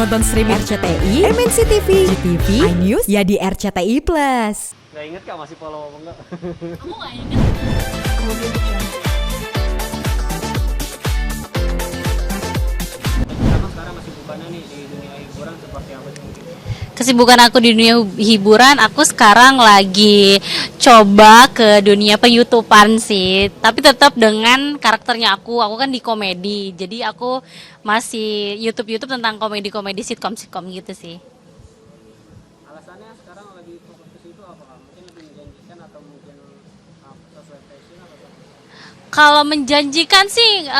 nonton streaming RCTI, MNC TV, GTV, iNews, ya di RCTI Plus. Gak inget Kak masih follow apa enggak? Kamu gak inget? Kamu sekarang masih bukannya nih di dunia hiburan seperti apa sih mungkin? Kesibukan aku di dunia hiburan, aku sekarang lagi coba ke dunia pe-YouTubean sih. Tapi tetap dengan karakternya aku kan di komedi. Jadi aku masih YouTube tentang komedi-komedi sitkom gitu sih. Alasannya sekarang lagi fokus ke situ apa Kak? Mungkin lebih menjanjikan atau mungkin sesuai passion atau apa? Kalau menjanjikan sih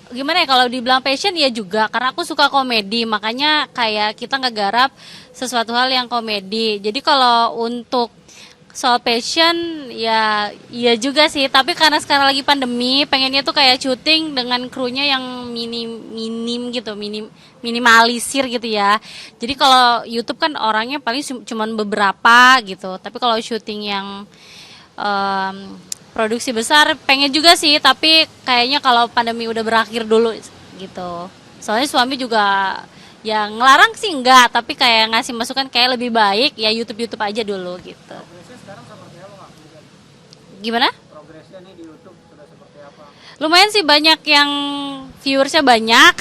gimana ya, kalau dibilang passion ya juga karena aku suka komedi, makanya kayak kita ngegarap sesuatu hal yang komedi. Jadi kalau untuk soal passion ya iya juga sih, tapi karena sekarang lagi pandemi pengennya tuh kayak syuting dengan krunya yang minimalisir gitu ya. Jadi kalau YouTube kan orangnya paling cuman beberapa gitu, tapi kalau syuting yang produksi besar pengen juga sih, tapi kayaknya kalau pandemi udah berakhir dulu gitu. Soalnya suami juga ya ngelarang sih enggak, tapi kayak ngasih masukan kayak lebih baik ya YouTube aja dulu gitu. Progresnya sekarang seperti apa Kak? Gimana? Progresnya nih di YouTube sudah seperti apa? Lumayan sih, banyak yang viewersnya banyak.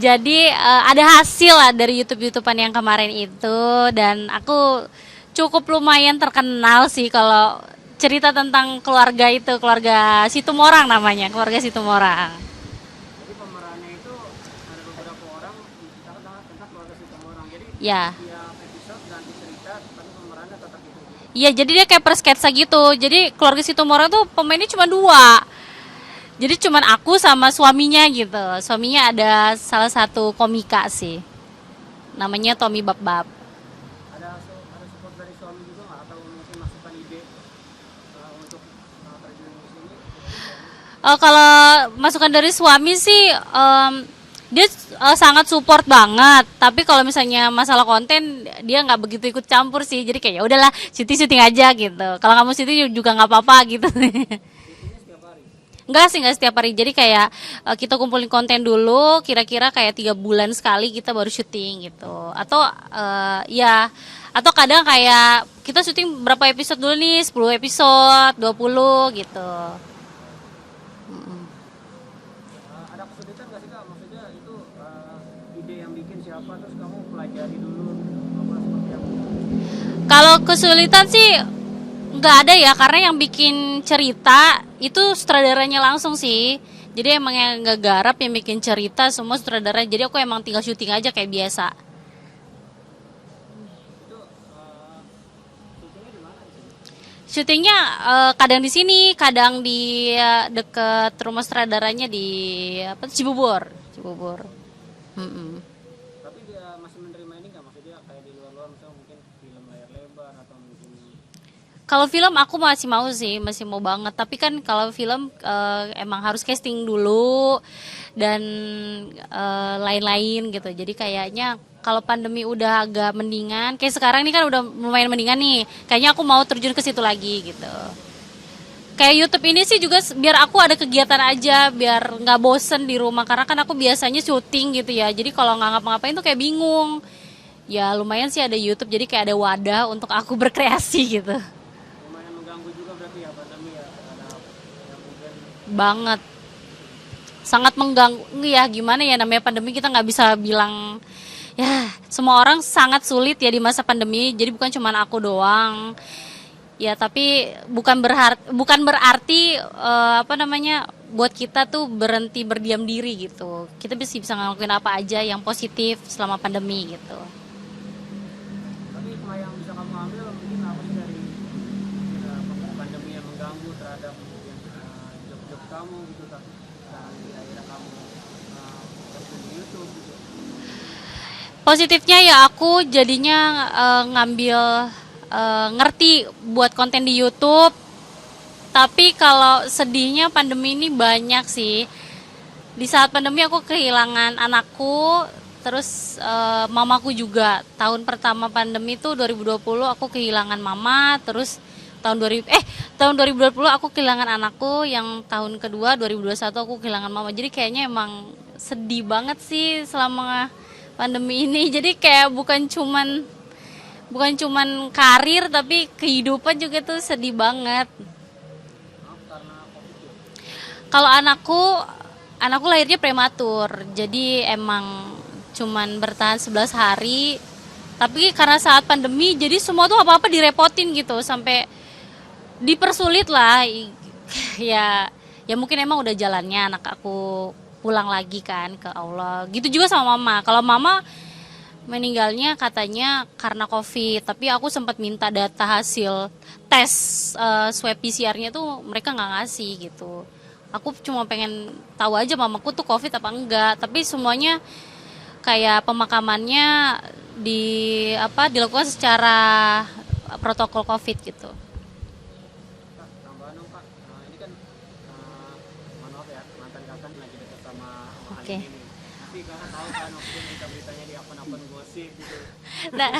Jadi ada hasil lah dari YouTubean yang kemarin itu, dan aku cukup lumayan terkenal sih kalau cerita tentang keluarga itu, keluarga Situmorang namanya, keluarga Situmorang. Jadi pemerannya itu ada beberapa orang menceritakan tentang keluarga si orang. Jadi Ya. tiap episode ganti cerita, tapi pemerannya tetap itu. Iya, jadi dia kayak per sketsa gitu. Jadi keluarga Situmorang tuh pemainnya cuma 2. Jadi cuman aku sama suaminya gitu. Suaminya ada salah satu komika sih. Namanya Tommy Bab. Ada support dari suami juga nggak, atau mungkin masukan ide untuk terjun di sini? Kalau masukan dari suami sih dia sangat support banget. Tapi kalau misalnya masalah konten dia nggak begitu ikut campur sih. Jadi kayak ya udahlah, syuting aja gitu. Kalau kamu syuting juga nggak apa-apa gitu. Enggak setiap hari. Jadi kayak kita kumpulin konten dulu, kira-kira kayak 3 bulan sekali kita baru syuting gitu. Atau atau kadang kayak kita syuting berapa episode dulu nih, 10 episode, 20 gitu. Ada kesulitan nggak sih Kak? Maksudnya itu ide yang bikin siapa, terus kamu pelajari dulu apa seperti apa? Kalau kesulitan sih nggak ada ya, karena yang bikin cerita itu sutradaranya langsung sih. Jadi emang yang nggak garap, yang bikin cerita semua sutradara. Jadi aku emang tinggal syuting aja kayak biasa. Itu syutingnya di mana di sini? Syutingnya kadang di sini, kadang di deket rumah sutradaranya di apa tuh, Cibubur. Mm-mm. Tapi dia masih menerima ini nggak? Maksudnya kayak di luar-luar misalnya mungkin film layar lebar atau mungkin Kalau film aku masih mau sih, masih mau banget. Tapi kan kalau film emang harus casting dulu dan lain-lain gitu. Jadi kayaknya kalau pandemi udah agak mendingan, kayak sekarang ini kan udah lumayan mendingan nih. Kayaknya aku mau terjun ke situ lagi gitu. Kayak YouTube ini sih juga biar aku ada kegiatan aja, biar nggak bosen di rumah. Karena kan aku biasanya syuting gitu ya. Jadi kalau nggak ngapa-ngapain tuh kayak bingung. Ya lumayan sih ada YouTube, jadi kayak ada wadah untuk aku berkreasi gitu. lumayan mengganggu juga berarti ya pandemi ya, ada yang mungkin Banget, sangat mengganggu ya. Gimana ya, namanya pandemi, kita nggak bisa bilang ya, semua orang sangat sulit ya di masa pandemi. Jadi bukan cuma aku doang ya, tapi bukan berarti apa namanya, buat kita tuh berhenti berdiam diri gitu. Kita bisa ngelakuin apa aja yang positif selama pandemi gitu. tapi hikmah yang bisa kamu ambil mungkin apa sih dari pandemi yang mengganggu terhadap mungkin job-job kamu gitu, tapi di akhirnya kamu terjun di YouTube gitu. Positifnya ya aku jadinya ngambil ngerti buat konten di YouTube. Tapi kalau sedihnya pandemi ini banyak sih. Di saat pandemi aku kehilangan anakku, terus mamaku juga. Tahun pertama pandemi itu 2020 aku kehilangan mama, terus tahun 2020 aku kehilangan anakku, yang tahun kedua 2021 aku kehilangan mama. Jadi kayaknya emang sedih banget sih selama pandemi ini. Jadi kayak bukan cuman karir tapi kehidupan juga tuh sedih banget. Karena COVID ya. Kalau anakku lahirnya prematur. Jadi emang cuman bertahan 11 hari. Tapi karena saat pandemi jadi semua tuh apa-apa direpotin gitu sampai dipersulit lah. Ya mungkin emang udah jalannya anak aku pulang lagi kan ke Allah. Gitu juga sama mama. Kalau mama meninggalnya katanya karena COVID, tapi aku sempat minta data hasil tes swab PCR-nya tuh mereka nggak ngasih gitu. Aku cuma pengen tahu aja mamaku tuh COVID apa enggak, tapi semuanya kayak pemakamannya dilakukan secara protokol COVID gitu. Kak, tambahan dong Kak. Ini kan maaf ya, mantan kakak lagi deket sama Oke. Halini nih. Tapi kakak tahu kan waktu itu berita-beritanya di akun-akun gosip gitu. Nah,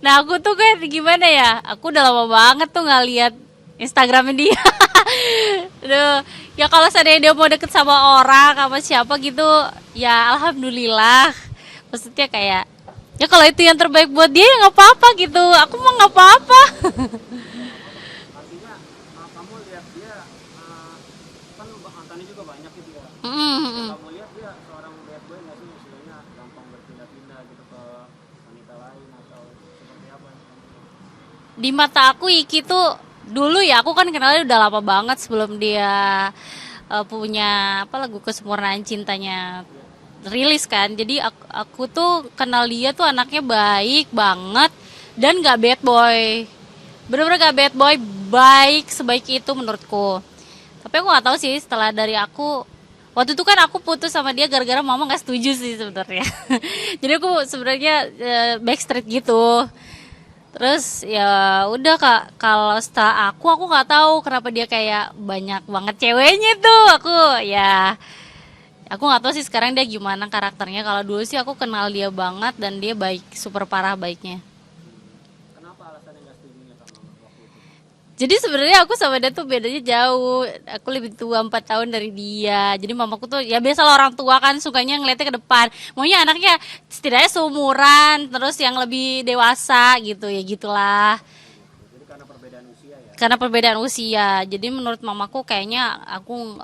nah aku tuh kayak gimana ya? Aku udah lama banget tuh nggak lihat Instagramnya dia. Duh, ya kalau seandainya dia mau deket sama orang, sama siapa gitu, ya alhamdulillah. Maksudnya kayak, ya kalau itu yang terbaik buat dia ya nggak apa-apa gitu. Aku mah nggak apa-apa. Artinya kamu lihat dia kan mantannya juga banyak gitu ya. Mm-mm. Kamu lihat dia seorang bad boy nggak sih, istilahnya gampang berpindah-pindah gitu ke wanita lain atau seperti apa? Di mata aku Iki tuh dulu ya aku kan kenalnya udah lama banget sebelum dia punya lagu Kesempurnaan Cintanya rilis kan. Jadi aku tuh kenal dia tuh anaknya baik banget dan gak bad boy. Bener-bener gak bad boy, baik sebaik itu menurutku. Tapi aku nggak tahu sih setelah dari aku waktu itu kan aku putus sama dia gara-gara mama nggak setuju sih sebenarnya. Jadi aku sebenarnya backstreet gitu. Terus ya udah Kak, kalau setelah aku nggak tahu kenapa dia kayak banyak banget ceweknya tuh. Aku nggak tahu sih sekarang dia gimana karakternya. Kalau dulu sih aku kenal dia banget dan dia baik, super parah baiknya. Kenapa alasannya nggak setuju sama waktu itu? Jadi sebenarnya aku sama dia tuh bedanya jauh. Aku lebih tua 4 tahun dari dia. Jadi mamaku tuh ya biasalah orang tua kan sukanya ngeliatnya ke depan. Maunya anaknya setidaknya seumuran, terus yang lebih dewasa gitu ya gitulah. Jadi karena perbedaan usia ya. Karena perbedaan usia. Jadi menurut mamaku kayaknya aku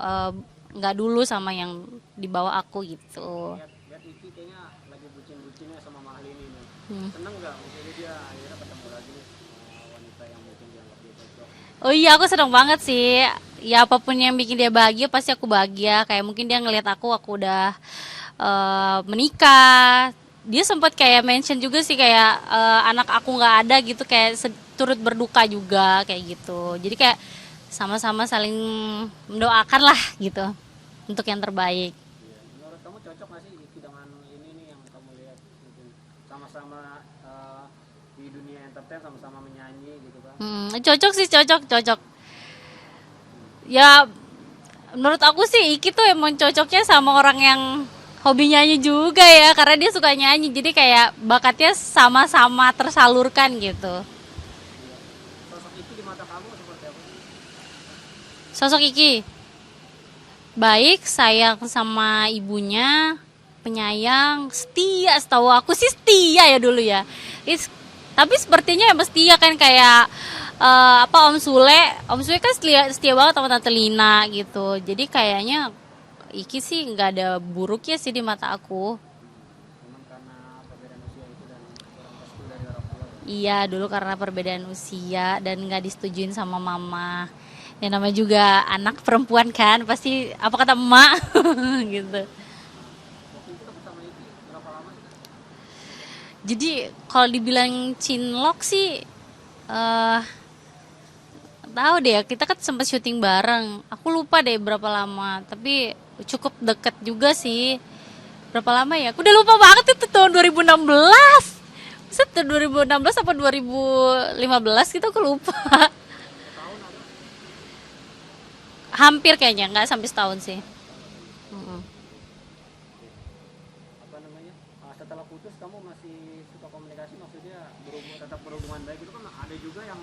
nggak dulu sama yang di bawah aku gitu. Lihat Iki kayaknya lagi bucin-bucinnya sama Mahalini nih. Hmm. Seneng nggak misalnya dia akhirnya ketemu lagi nih sama wanita yang mungkin dianggap dia cocok? Oh iya aku seneng banget sih. Ya apapun yang bikin dia bahagia pasti aku bahagia. Kayak mungkin dia ngelihat aku udah menikah. Dia sempat kayak mention juga sih kayak anak aku nggak ada gitu kayak turut berduka juga kayak gitu. Jadi kayak sama-sama saling mendoakan lah gitu untuk yang terbaik. Iya. Menurut kamu cocok nggak sih Iki dengan ini nih yang kamu lihat mungkin sama-sama di dunia entertain sama-sama menyanyi gitu kan? Cocok sih cocok. Ya menurut aku sih Iki tuh emang cocoknya sama orang yang hobi nyanyi juga ya karena dia suka nyanyi jadi kayak bakatnya sama-sama tersalurkan gitu. Sosok Iki di mata kamu seperti apa sih? Sosok Iki baik, sayang sama ibunya, penyayang, setia. Setahu aku sih setia ya dulu ya. Tapi sepertinya emang setia kan kayak Om Sule. Om Sule kan setia banget sama Tante Lina gitu. Jadi kayaknya Iki sih nggak ada buruknya sih di mata aku. Memang karena perbedaan usia itu dan kurang restu dari orang tua. Iya dulu karena perbedaan usia dan nggak disetujuin sama mama. Ya namanya juga anak perempuan kan pasti apa kata emak gitu. Waktu itu kamu sama Iki berapa lama sih? Jadi kalau dibilang cinlok sih tahu deh kita kan sempat syuting bareng. Aku lupa deh berapa lama, tapi cukup deket juga sih. Berapa lama ya? Aku udah lupa banget itu tahun 2016. Set 2016 apa 2015 gitu aku lupa. Tahun ada? Hampir kayaknya nggak sampai setahun sih. Mm-mm. Apa namanya? Setelah putus kamu masih suka komunikasi, maksudnya tetap berhubungan baik itu kan ada juga yang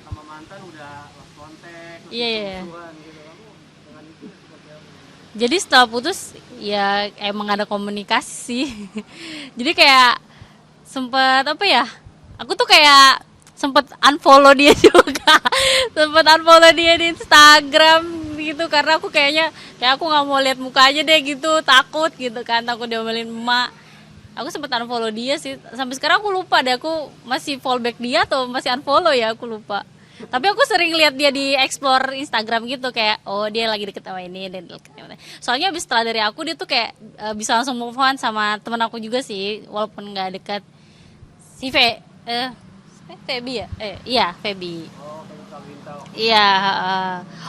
sama mantan udah lost contact, Iya, iya. musuhan gitu. Kamu dengan itu seperti apa? Jadi setelah putus ya emang ada komunikasi sih. Jadi kayak sempet apa ya? Aku tuh kayak sempet unfollow dia juga. Sempet unfollow dia di Instagram gitu karena aku kayak aku nggak mau lihat mukanya deh gitu, takut gitu kan, takut diomelin emak. Aku sempet unfollow dia sih. Sampai sekarang aku lupa deh aku masih follow back dia atau masih unfollow ya, aku lupa. Tapi aku sering lihat dia di explore Instagram gitu kayak oh dia lagi deket sama ini dan deket sama ini. Soalnya abis setelah dari aku dia tuh kayak bisa langsung move on sama temen aku juga sih walaupun nggak deket. Si Feby ya? Iya Feby. Oh, kayak Bintang. Iya.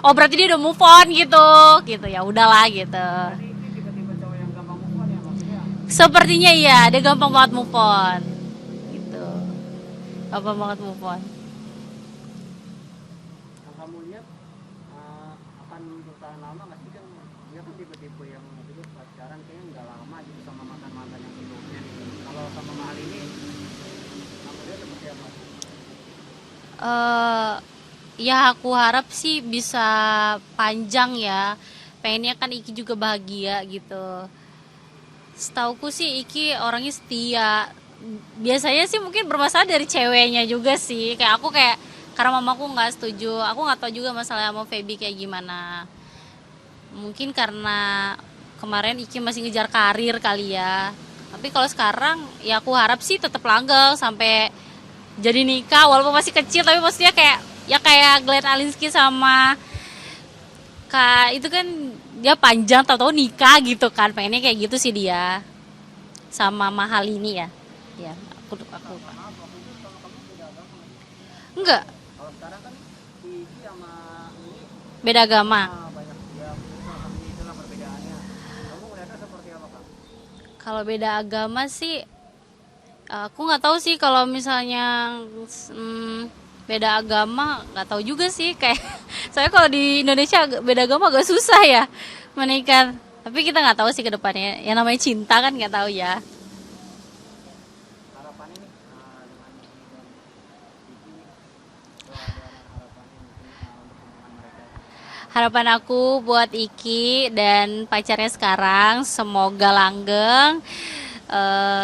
Oh berarti dia udah move on gitu ya udahlah gitu. Jadi ini tipe-tipe cowok yang gampang move on ya maksudnya. Sepertinya iya dia gampang banget move on gitu. Gampang banget move on. Yang kamu lihat akan bertahan lama nggak sih kan? Dia kan tipe-tipe yang itu pacaran kayaknya nggak lama gitu sama mantan-mantan yang sebelumnya nih. Kalau sama Mahal ini, kamu lihat seperti apa? Ya aku harap sih bisa panjang ya. Pengennya kan Iki juga bahagia gitu. Setauku sih Iki orangnya setia. Biasanya sih mungkin bermasalah dari ceweknya juga sih. Kayak aku kayak karena mamaku nggak setuju. Aku nggak tahu juga masalah sama Feby kayak gimana. Mungkin karena kemarin Iki masih ngejar karir kali ya. Tapi kalau sekarang ya aku harap sih tetap langgeng sampai jadi nikah walaupun masih kecil tapi maksudnya kayak ya kayak Glenn Alinsky sama Kak itu kan dia panjang tahu-tahu nikah gitu kan pengennya kayak gitu sih dia sama Mahal ini ya aku Maaf, waktu itu sama kamu beda agama nggak sih? enggak Kalau sekarang kan si Iki sama ini beda agama. banyak ya sama ini itulah perbedaannya. Kamu ngeliatnya seperti apa kak? Kalau beda agama sih aku nggak tahu sih kalau misalnya beda agama nggak tahu juga sih kayak saya kalau di Indonesia beda agama agak susah ya menikah tapi kita nggak tahu sih ke depannya yang namanya cinta kan nggak tahu ya. Harapannya nih dengan Iki dan Iki nih, kalau ada harapannya mungkin untuk hubungan mereka. Harapan aku buat Iki dan pacarnya sekarang semoga langgeng.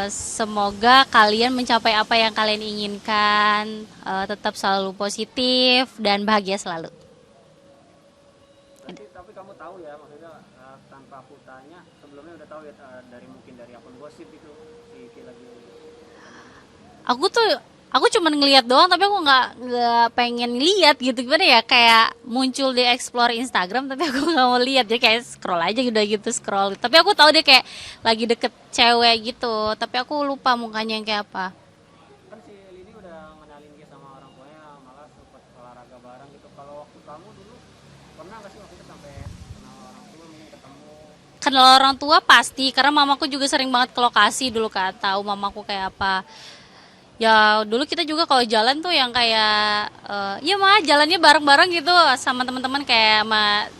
Semoga kalian mencapai apa yang kalian inginkan, tetap selalu positif dan bahagia selalu. Tapi kamu tahu ya maksudnya tanpa aku tanya sebelumnya udah tahu ya dari mungkin dari akun gosip itu si Iki lagi. Aku cuma ngelihat doang tapi aku nggak pengen lihat gitu gimana ya kayak muncul di explore Instagram tapi aku nggak mau lihat dia kayak scroll aja gitu scroll tapi aku tahu dia kayak lagi deket cewek gitu tapi aku lupa mukanya yang kayak apa. Kan si Lidi udah ngenalin dia sama orang tuanya malah sempat olahraga bareng gitu. Kalau waktu kamu dulu pernah nggak sih waktu itu sampai kenal orang tua mungkin ketemu? Kenal orang tua pasti karena mamaku juga sering banget ke lokasi dulu kan tahu mamaku kayak apa. Ya dulu kita juga kalau jalan tuh yang kayak ya mah jalannya bareng-bareng gitu sama teman-teman kayak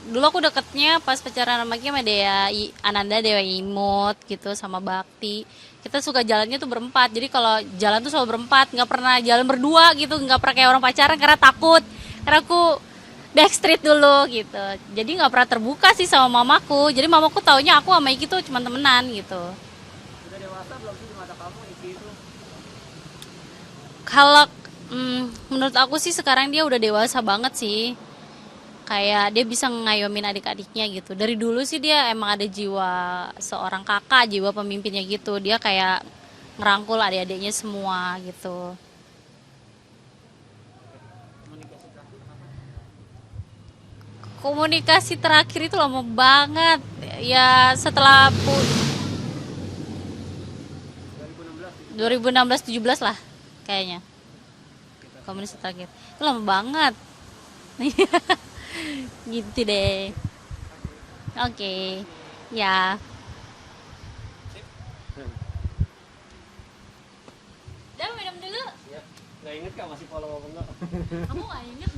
dulu aku deketnya pas pacaran sama Ki sama Dea Ananda Dewa Imut gitu sama Bakti kita suka jalannya tuh berempat jadi kalau jalan tuh selalu berempat nggak pernah jalan berdua gitu nggak pernah kayak orang pacaran karena takut karena aku backstreet dulu gitu jadi nggak pernah terbuka sih sama mamaku jadi mamaku taunya aku sama Iki tuh cuma temenan gitu. Udah dewasa belum sih di mata kamu Iki itu? Kalau menurut aku sih sekarang dia udah dewasa banget sih. Kayak dia bisa ngayomin adik-adiknya gitu. Dari dulu sih dia emang ada jiwa seorang kakak, jiwa pemimpinnya gitu. Dia kayak ngerangkul adik-adiknya semua gitu. Komunikasi terakhir apa? Komunikasi terakhir itu lama banget. Ya setelah 2016 17 lah kayaknya. Komunikasi terakhir. Itu lama banget. Gitu deh. Oke. Ya. Udah minum dulu. Ya, nggak inget kak masih follow apa enggak? Kamu nggak inget?